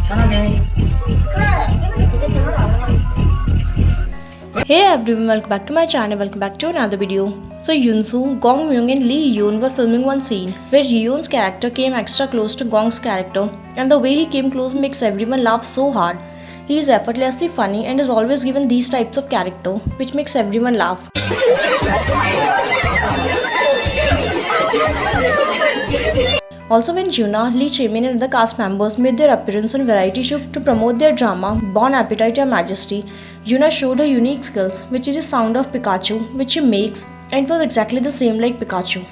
Hey everyone, welcome back to my channel, welcome back to another video. So Yoonsoo, Gongmyung and Hyeon were filming one scene where Hyeon's character came extra close to Gong's character, and the way he came close makes everyone laugh so hard. He is effortlessly funny and is always given these types of character which makes everyone laugh. Also, when Yoona, leechaemin and other cast members made their appearance on variety show to promote their drama Bon Appetit Your Majesty, Yoona showed her unique skills, which is the sound of Pikachu, which she makes, and it was exactly the same like Pikachu.